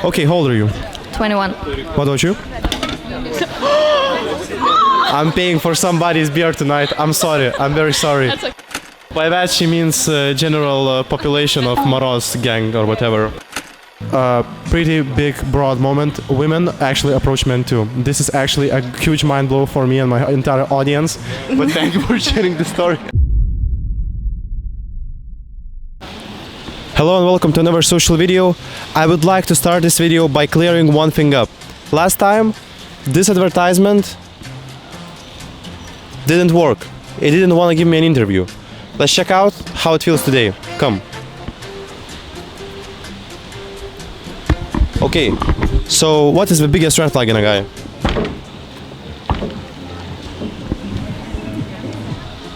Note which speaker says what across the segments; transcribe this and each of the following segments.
Speaker 1: Okay, how old are you?
Speaker 2: 21.
Speaker 1: What about you? I'm paying for somebody's beer tonight. I'm sorry. I'm very sorry.
Speaker 2: That's okay.
Speaker 1: By that she means general population of Moroz gang or whatever. Pretty big, broad moment. Women actually approach men too. This is actually a huge mind blow for me and my entire audience. But thank you for sharing the story. Hello and welcome to another social video. I would like to start this video by clearing one thing up. Last time, this advertisement didn't work. It didn't want to give me an interview. Let's check out how it feels today. Come. Okay, so what is the biggest red flag in a guy?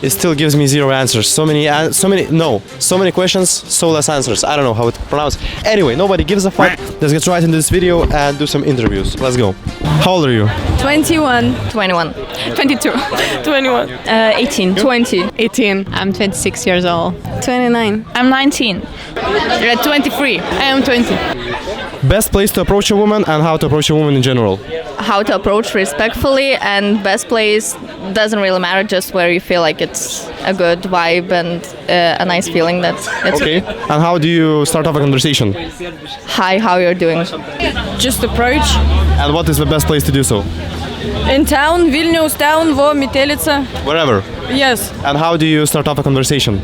Speaker 1: It still gives me zero answers. So many questions, so less answers. I don't know how it's pronounced. Anyway, nobody gives a fuck. Let's get right into this video and do some interviews. Let's go. How old are you?
Speaker 3: 21.
Speaker 2: 21.
Speaker 3: 22. 21.
Speaker 2: 18.
Speaker 3: 20. 18.
Speaker 4: I'm 26 years old.
Speaker 3: 29.
Speaker 2: I'm 19. You're 23.
Speaker 3: I am 20.
Speaker 1: Best place to approach a woman and how to approach a woman in general.
Speaker 2: How to approach respectfully, and best place doesn't really matter, just where you feel like it's a good vibe and a nice feeling. That's
Speaker 1: Okay. And how do you start off a conversation?
Speaker 2: Hi, how you're doing?
Speaker 3: Just approach.
Speaker 1: And what is the best place to do so?
Speaker 3: In town, Vilnius town, Vo, Metelica.
Speaker 1: Wherever.
Speaker 3: Yes.
Speaker 1: And how do you start off a conversation?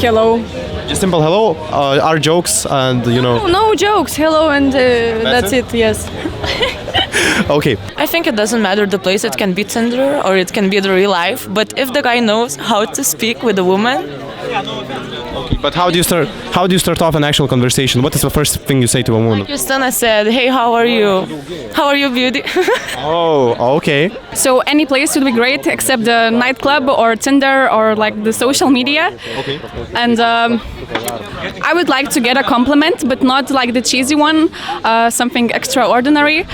Speaker 3: Hello.
Speaker 1: Just simple hello, our jokes and you know.
Speaker 3: No jokes. Hello and that's it. Yes.
Speaker 1: Okay.
Speaker 5: I think it doesn't matter the place. It can be Tinder or it can be the real life. But if the guy knows how to speak with a woman,
Speaker 1: But how do you start off an actual conversation? What is the first thing you say to a woman?
Speaker 5: Justina said, "Hey, how are you? How are you, beauty?"
Speaker 1: Oh, okay.
Speaker 6: So any place would be great except the nightclub or Tinder or like the social media.
Speaker 1: Okay.
Speaker 6: And I would like to get a compliment, but not like the cheesy one, something extraordinary.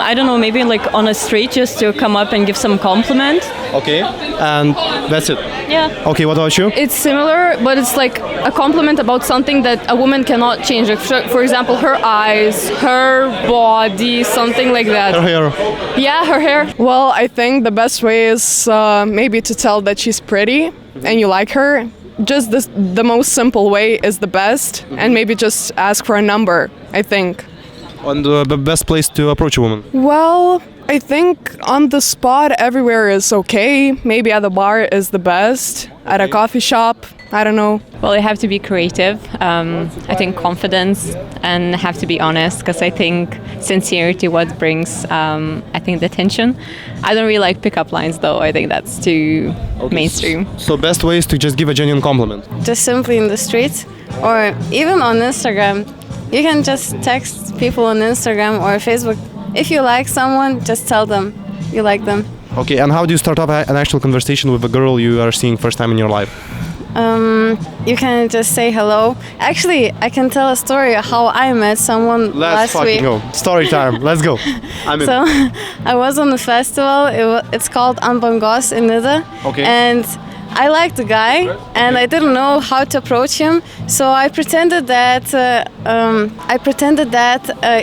Speaker 4: I don't know, maybe like on a street just to come up and give some compliment.
Speaker 1: Okay. And that's it.
Speaker 4: Yeah.
Speaker 1: Okay, what about you?
Speaker 6: It's similar, but it's like a compliment about something that a woman cannot change. Like, for example, her eyes, her body, something like that.
Speaker 1: Her hair.
Speaker 6: Yeah, her hair.
Speaker 7: Well, I think the best way is maybe to tell that she's pretty and you like her. Just the most simple way is the best, and maybe just ask for a number, I think.
Speaker 1: And the best place to approach a woman?
Speaker 7: Well, I think on the spot everywhere is okay. Maybe at the bar is the best. At a coffee shop, I don't know.
Speaker 4: Well, you have to be creative. I think confidence, and have to be honest, because I think sincerity what brings, I think, the attention. I don't really like pickup lines though. I think that's too mainstream.
Speaker 1: So best way is to just give a genuine compliment.
Speaker 3: Just simply in the streets or even on Instagram. You can just text people on Instagram or Facebook. If you like someone, just tell them you like them.
Speaker 1: Okay, and how do you start off an actual conversation with a girl you are seeing first time in your life?
Speaker 3: You can just say hello. Actually, I can tell a story how I met someone
Speaker 1: Let's
Speaker 3: last week.
Speaker 1: go. Story time. Let's go. I'm in.
Speaker 3: So I was on a festival. It's called Ambangos in Nida.
Speaker 1: Okay.
Speaker 3: And I liked the guy, and I didn't know how to approach him. So I pretended that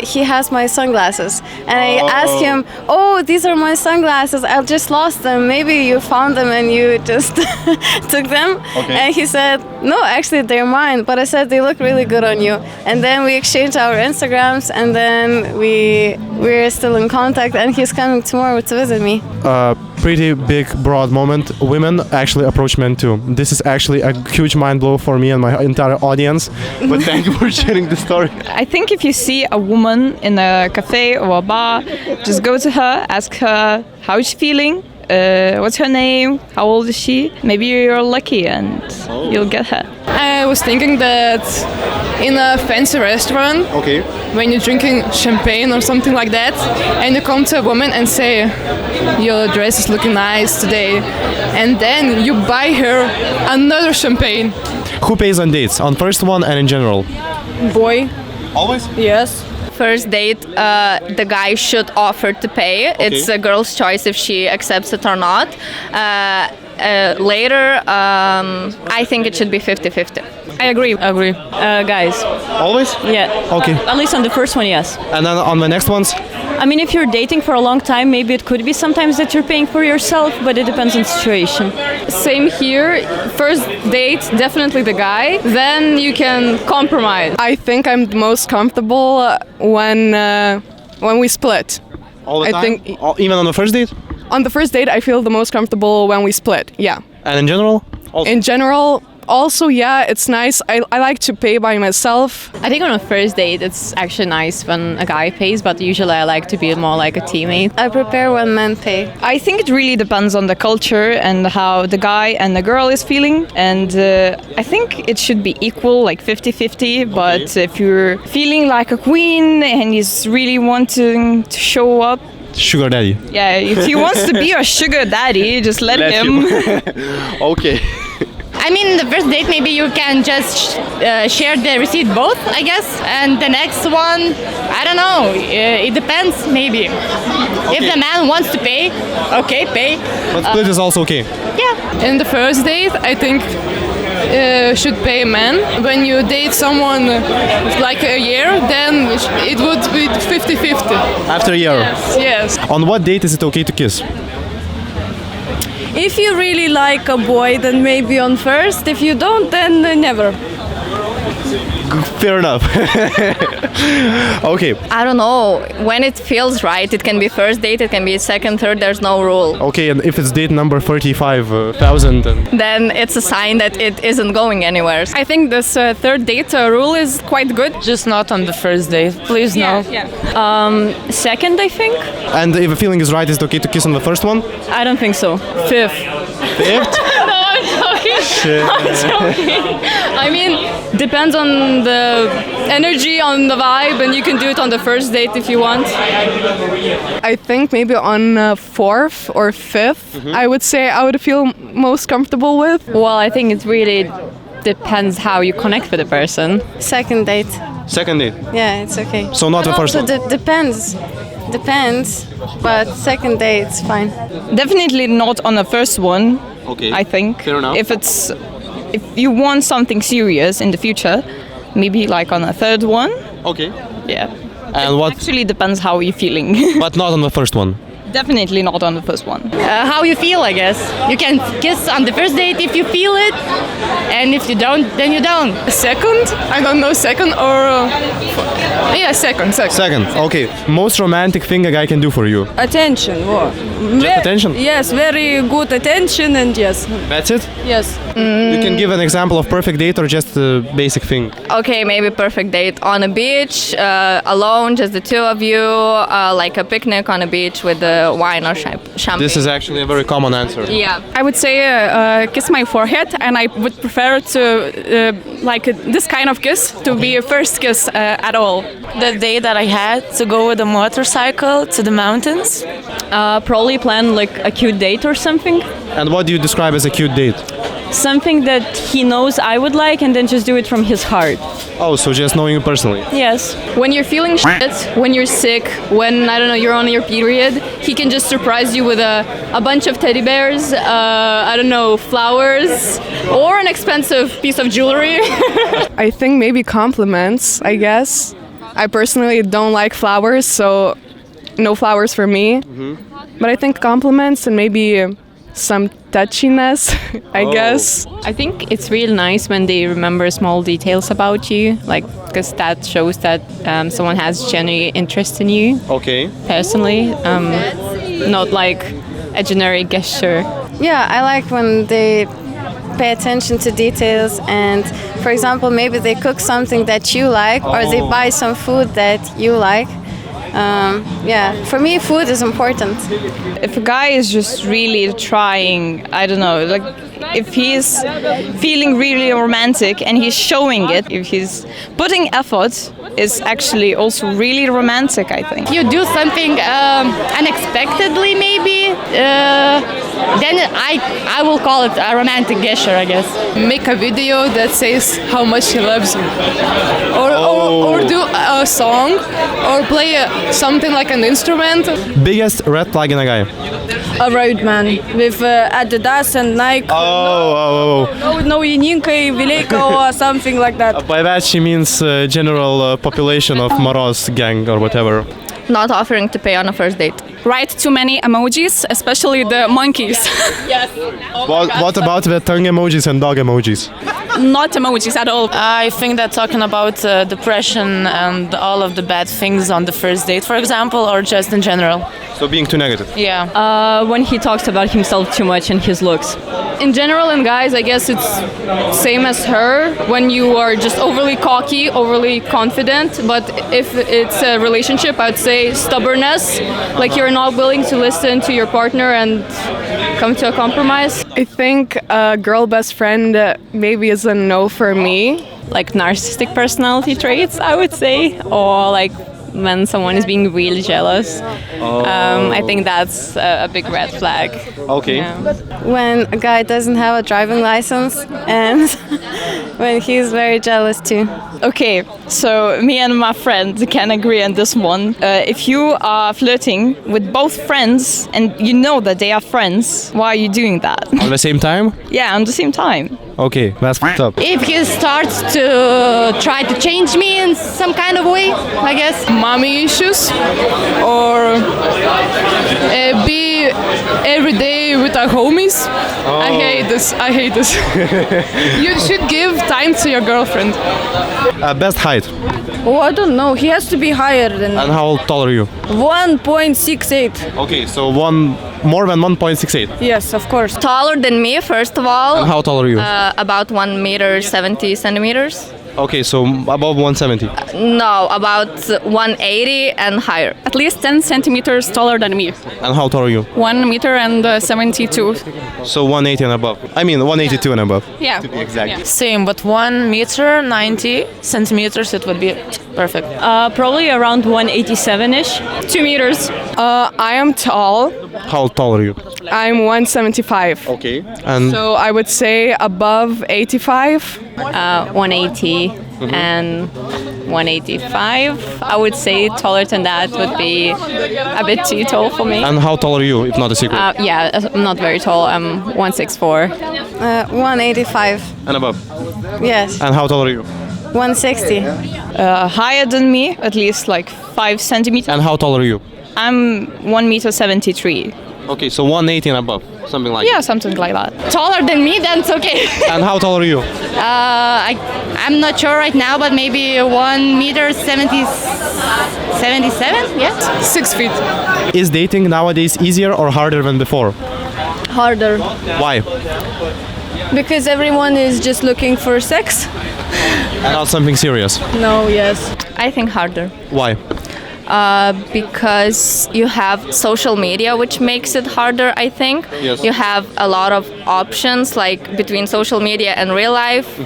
Speaker 3: he has my sunglasses, and I asked him, "Oh, these are my sunglasses. I just lost them. Maybe you found them and you just took them."
Speaker 1: Okay.
Speaker 3: And he said, "No, actually they're mine." But I said they look really good on you. And then we exchanged our Instagrams, and then we're still in contact. And he's coming tomorrow to visit me.
Speaker 1: Pretty big, broad moment. Women actually approach men too. This is actually a huge mind blow for me and my entire audience. But thank you for sharing the story.
Speaker 8: I think if you see a woman in a cafe or a bar, just go to her, ask her how is she feeling, what's her name, how old is she. Maybe you're lucky and you'll get her.
Speaker 7: I was thinking that in a fancy restaurant,
Speaker 1: Okay.
Speaker 7: when you're drinking champagne or something like that, and you come to a woman and say, "Your dress is looking nice today," and then you buy her another champagne.
Speaker 1: Who pays on dates? On first one and in general?
Speaker 7: Boy,
Speaker 1: Always?
Speaker 7: yes.
Speaker 2: First date, the guy should offer to pay. It's a girl's choice if she accepts it or not. later, I think it should be 50-50.
Speaker 9: I agree. Guys,
Speaker 1: Always?
Speaker 9: yeah.
Speaker 1: Okay.
Speaker 9: At least on the first one, yes.
Speaker 1: And then on the next ones?
Speaker 9: I mean, if you're dating for a long time, maybe it could be sometimes that you're paying for yourself, but it depends on the situation.
Speaker 6: Same here. First date, definitely the guy. Then you can compromise.
Speaker 7: I think I'm the most comfortable when we split.
Speaker 1: All the
Speaker 7: I
Speaker 1: time?
Speaker 7: think-
Speaker 1: Even on the first date?
Speaker 7: On the first date, I feel the most comfortable when we split. Yeah.
Speaker 1: And in general? Also.
Speaker 7: In general, also, yeah, it's nice. I like to pay by myself.
Speaker 4: I think on a first date, it's actually nice when a guy pays, but usually I like to be more like a teammate.
Speaker 3: I prepare when men pay.
Speaker 8: I think it really depends on the culture and how the guy and the girl is feeling. And I think it should be equal, like 50-50. But if you're feeling like a queen and he's really wanting to show up,
Speaker 1: Sugar daddy.
Speaker 8: yeah, if he wants to be a sugar daddy, just let him.
Speaker 1: Okay.
Speaker 10: I mean, the first date, maybe you can just share the receipt both, I guess. And the next one, I don't know. It depends, maybe. If the man wants to pay, okay, pay.
Speaker 1: But split is also okay.
Speaker 10: Yeah.
Speaker 6: In the first date, I think should pay man. When you date someone like a year, then it would be 50-50.
Speaker 1: After a year.
Speaker 6: Yes.
Speaker 1: On what date is it okay to kiss?
Speaker 11: If you really like a boy, then maybe on first. If you don't, then never.
Speaker 1: Fair enough. Okay.
Speaker 2: I don't know. When it feels right, it can be first date, it can be second, third, there's no rule.
Speaker 1: Okay, and if it's date number 35,000,
Speaker 2: Then it's a sign that it isn't going anywhere.
Speaker 6: I think this third date rule is quite good.
Speaker 5: Just not on the first date, please no.
Speaker 9: Second, I think.
Speaker 1: and if a feeling is right, is it okay to kiss on the first one?
Speaker 9: I don't think so. Fifth.
Speaker 1: Fifth?
Speaker 6: No, I'm joking. I'm joking. I mean, depends on the energy, on the vibe, and you can do it on the first date if you want.
Speaker 7: I think maybe on fourth or fifth, I would say I would feel most comfortable with.
Speaker 4: Well, I think it really depends how you connect with the person.
Speaker 3: Second date.
Speaker 1: Second date.
Speaker 3: Yeah, it's okay.
Speaker 1: So not the first one.
Speaker 3: Depends. Depends. But second date, it's fine.
Speaker 8: Definitely not on the first one.
Speaker 1: Okay.
Speaker 8: I think.
Speaker 1: Fair enough.
Speaker 8: If you want something serious in the future, maybe like on a third one.
Speaker 1: Okay.
Speaker 8: Yeah.
Speaker 1: And what?
Speaker 8: Actually depends how you're feeling.
Speaker 1: But not on the first one.
Speaker 8: Definitely not on the first one.
Speaker 10: How you feel, I guess. You can kiss on the first date if you feel it. And if you don't, then you don't.
Speaker 6: Second? I don't know, second or... yeah, second.
Speaker 1: Second. Okay. Most romantic thing a guy can do for you.
Speaker 11: Attention.
Speaker 1: Just attention?
Speaker 11: Yes, very good attention and yes.
Speaker 1: That's it?
Speaker 11: Yes.
Speaker 1: You can give an example of perfect date or just a basic thing.
Speaker 2: Okay, maybe perfect date on a beach, alone, just the two of you, like a picnic on a beach with the wine or champagne.
Speaker 1: This is actually a very common answer.
Speaker 2: Yeah.
Speaker 6: I would say kiss my forehead, and I would prefer to like this kind of kiss to be a first kiss at all.
Speaker 5: The day that I had to go with a motorcycle to the mountains.
Speaker 9: Probably plan like a cute date or something.
Speaker 1: And what do you describe as a cute date?
Speaker 9: Something that he knows I would like, and then just do it from his heart.
Speaker 1: Oh, so just knowing you personally.
Speaker 9: Yes.
Speaker 6: When you're feeling shit, when you're sick, when, I don't know, you're on your period, he can just surprise you with a bunch of teddy bears, I don't know, flowers, or an expensive piece of jewelry.
Speaker 7: I think maybe compliments, I guess. I personally don't like flowers, so no flowers for me. But I think compliments and maybe some touchiness, I guess.
Speaker 4: I think it's real nice when they remember small details about you, like because that shows that someone has genuine interest in you
Speaker 1: Okay.
Speaker 4: personally, not like a generic gesture.
Speaker 3: Yeah, I like when they pay attention to details and, for example, maybe they cook something that you like or they buy some food that you like. Yeah, for me, food is important.
Speaker 8: If a guy is just really trying, I don't know, like if he's feeling really romantic and he's showing it, if he's putting effort, is actually also really romantic, I think.
Speaker 10: You do something unexpectedly, maybe. Then I will call it a romantic gesture, I guess.
Speaker 6: Make a video that says how much he loves you. Or do a song, or play something like an instrument.
Speaker 1: Biggest red flag in a guy.
Speaker 11: a road man with Adidas and Nike. No Yaninka, Vileka or something like that.
Speaker 1: By that she means general population of Moroz gang or whatever.
Speaker 2: Not offering to pay on a first date.
Speaker 6: Write too many emojis, especially the monkeys. Yes.
Speaker 1: What about the tongue emojis and dog emojis?
Speaker 6: Not emojis at all.
Speaker 5: I think that talking about depression and all of the bad things on the first date, for example, or just in general.
Speaker 1: So being too negative.
Speaker 5: Yeah.
Speaker 9: When he talks about himself too much and his looks.
Speaker 6: In general, in guys, I guess it's same as her. When you are just overly cocky, overly confident, but if it's a relationship, I'd say stubbornness. Like you're not willing to listen to your partner and come to a compromise.
Speaker 7: I think a girl best friend maybe is a no for me.
Speaker 4: Like narcissistic personality traits, I would say, or like when someone is being really jealous. I think that's a big red flag.
Speaker 1: Okay.
Speaker 4: Yeah.
Speaker 3: When a guy doesn't have a driving license and when he's very jealous too.
Speaker 8: Okay, so me and my friend can agree on this one. If you are flirting with both friends and you know that they are friends, why are you doing that?
Speaker 1: At the same time?
Speaker 8: Yeah, on the same time.
Speaker 1: Okay, that's fucked up.
Speaker 10: If he starts to try to change me in some kind of way, I guess.
Speaker 6: Mommy issues, or be every day with our homies. I hate this. You should give time to your girlfriend.
Speaker 1: Best height.
Speaker 11: Oh, I don't know. He has to be higher than
Speaker 1: And how tall are you?
Speaker 11: 1.68.
Speaker 1: Okay, so more than 1.68.
Speaker 11: Yes, of course.
Speaker 2: Taller than me, first of all.
Speaker 1: And how tall are you?
Speaker 2: About 1 meter 70 centimeters.
Speaker 1: Okay, so above 170.
Speaker 2: No, about 180 and higher.
Speaker 6: At least 10 centimeters taller than me.
Speaker 1: And how tall are you?
Speaker 6: 1 meter and 72.
Speaker 1: So 180 and above. I mean 182 and above.
Speaker 6: Yeah.
Speaker 1: To be exact.
Speaker 6: Yeah.
Speaker 5: Same, but 1 meter 90 centimeters, it would be perfect.
Speaker 9: Probably around 187-ish.
Speaker 6: 2 meters.
Speaker 7: I am tall.
Speaker 1: How tall are you?
Speaker 7: I'm 175.
Speaker 1: Okay. And
Speaker 7: So I would say above 85.
Speaker 4: 180 and 185. I would say taller than that would be a bit too tall for me.
Speaker 1: and how tall are you, if not a secret?
Speaker 4: Yeah, I'm not very tall. I'm 164.
Speaker 3: 185.
Speaker 1: And above.
Speaker 3: Yes.
Speaker 1: And how tall are you?
Speaker 3: 160.
Speaker 8: Higher than me, at least like 5 centimeters.
Speaker 1: And how tall are you?
Speaker 8: I'm 1 meter 73.
Speaker 1: Okay, so 180 and above. Something like
Speaker 8: Yeah, something like that.
Speaker 10: Taller than me, then it's okay.
Speaker 1: And how tall are you?
Speaker 10: I'm not sure right now, but maybe 1 meter 77? Yeah.
Speaker 6: 6 feet.
Speaker 1: Is dating nowadays easier or harder than before?
Speaker 11: Harder.
Speaker 1: Why?
Speaker 11: Because everyone is just looking for sex.
Speaker 1: And not something serious.
Speaker 11: No, yes.
Speaker 2: I think harder.
Speaker 1: Why?
Speaker 2: Because you have social media, which makes it harder, I think.
Speaker 1: Yes.
Speaker 2: You have a lot of options, like between social media and real life,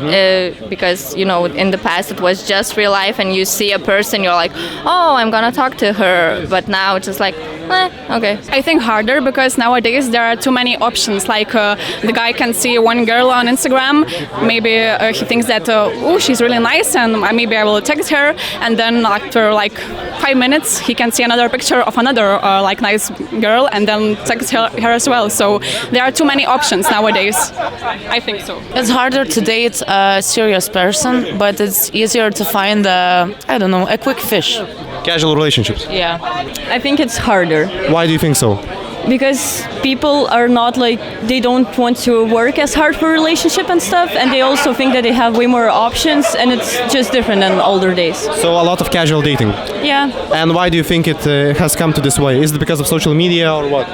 Speaker 2: because, you know, in the past it was just real life and you see a person, you're like, oh, I'm gonna talk to her. But now it's just like, okay.
Speaker 6: I think harder because nowadays there are too many options. Like the guy can see one girl on Instagram, maybe he thinks that, oh, she's really nice and maybe I will text her. And then after like 5 minutes, he can see another picture of another like nice girl and then text her as well. So there are too many options nowadays. I think so.
Speaker 5: It's harder to date a serious person, but it's easier to find a quick fish.
Speaker 1: Casual relationships.
Speaker 5: Yeah.
Speaker 9: I think it's harder
Speaker 1: Why do you think so?
Speaker 9: because people are not like, they don't want to work as hard for relationship and stuff, and they also think that they have way more options, and it's just different than older days.
Speaker 1: So a lot of casual dating.
Speaker 9: Yeah,
Speaker 1: And why do you think it has come to this way? Is it because of social media or what?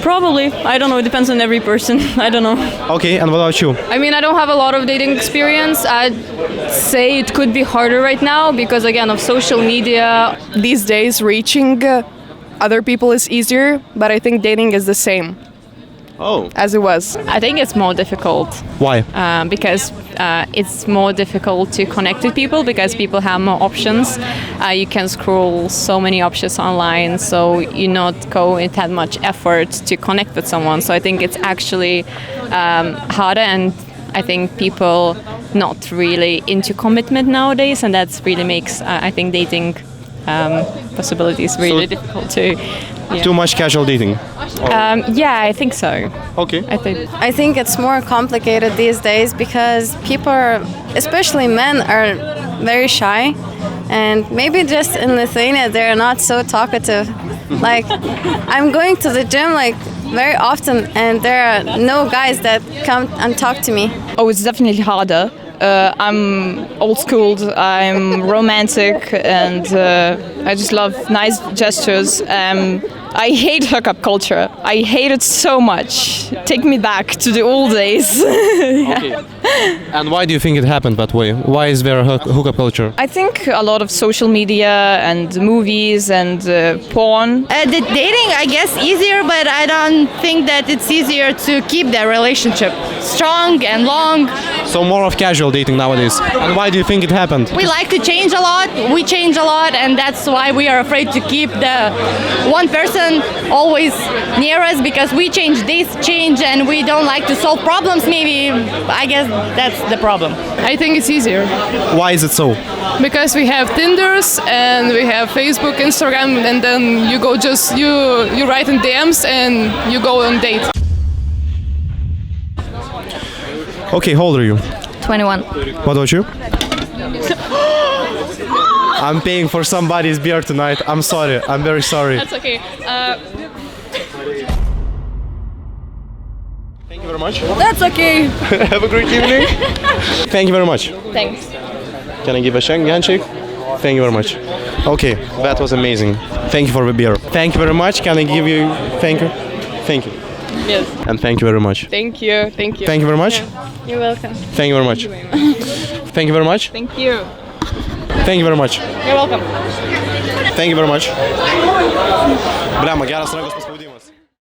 Speaker 9: probably. I don't know. It depends on every person. I don't know.
Speaker 1: Okay, and what about you?
Speaker 6: I mean, I don't have a lot of dating experience. I'd say it could be harder right now because, again, of social media.
Speaker 7: These days, reaching other people is easier, but I think dating is the same
Speaker 1: Oh.
Speaker 7: as it was.
Speaker 4: I think it's more difficult
Speaker 1: Why?
Speaker 4: because it's more difficult to connect with people because people have more options. You can scroll so many options online, so you not go into that much effort to connect with someone. So I think it's actually harder, and I think people not really into commitment nowadays, and that's really makes I think dating possibilities really difficult to
Speaker 1: Too much casual dating.
Speaker 4: Yeah, I think so.
Speaker 1: Okay.
Speaker 3: I think it's more complicated these days because people, especially men, are very shy, and maybe just in Lithuania they're not so talkative. Like, I'm going to the gym like very often, and there are no guys that come and talk to me.
Speaker 8: Oh, it's definitely harder. I'm old school, I'm romantic, and I just love nice gestures. I hate hookup culture. I hate it so much. Take me back to the old days.
Speaker 1: Okay. And why do you think it happened that way? Why is there a hookup culture?
Speaker 8: I think a lot of social media and movies and porn.
Speaker 10: The dating, I guess, easier, but I don't think that it's easier to keep the relationship strong and long.
Speaker 1: So more of casual dating nowadays. And why do you think it happened?
Speaker 10: We like to change a lot, we change a lot, and that's why we are afraid to keep the one person always near us, because we change, they change, and we don't like to solve problems maybe. I guess that's the problem.
Speaker 7: I think it's easier
Speaker 1: Why is it so?
Speaker 7: because we have Tinders and we have Facebook, Instagram, and then you go just you write in DMs and you go on date.
Speaker 1: Okay, how old are you?
Speaker 2: 21.
Speaker 1: What about you? I'm paying for somebody's beer tonight. I'm sorry. I'm very sorry.
Speaker 7: That's okay.
Speaker 1: Thank you very much.
Speaker 11: That's okay.
Speaker 1: Have a great evening. Thank you very much.
Speaker 7: Thanks.
Speaker 1: Can I give a handshake? Thank you very much. Okay, that was amazing. Thank you for the beer. Thank you very much. Can I give you thank you? Thank you.
Speaker 7: Yes.
Speaker 1: And thank you very much.
Speaker 7: Thank you. Thank you.
Speaker 1: Thank you very much.
Speaker 3: You're welcome.
Speaker 1: Thank you very much. Thank you very much.
Speaker 7: Thank you.
Speaker 1: Thank you very much.
Speaker 7: You're welcome.
Speaker 1: Thank you very much. Blemba, geras rankos paspaudimas.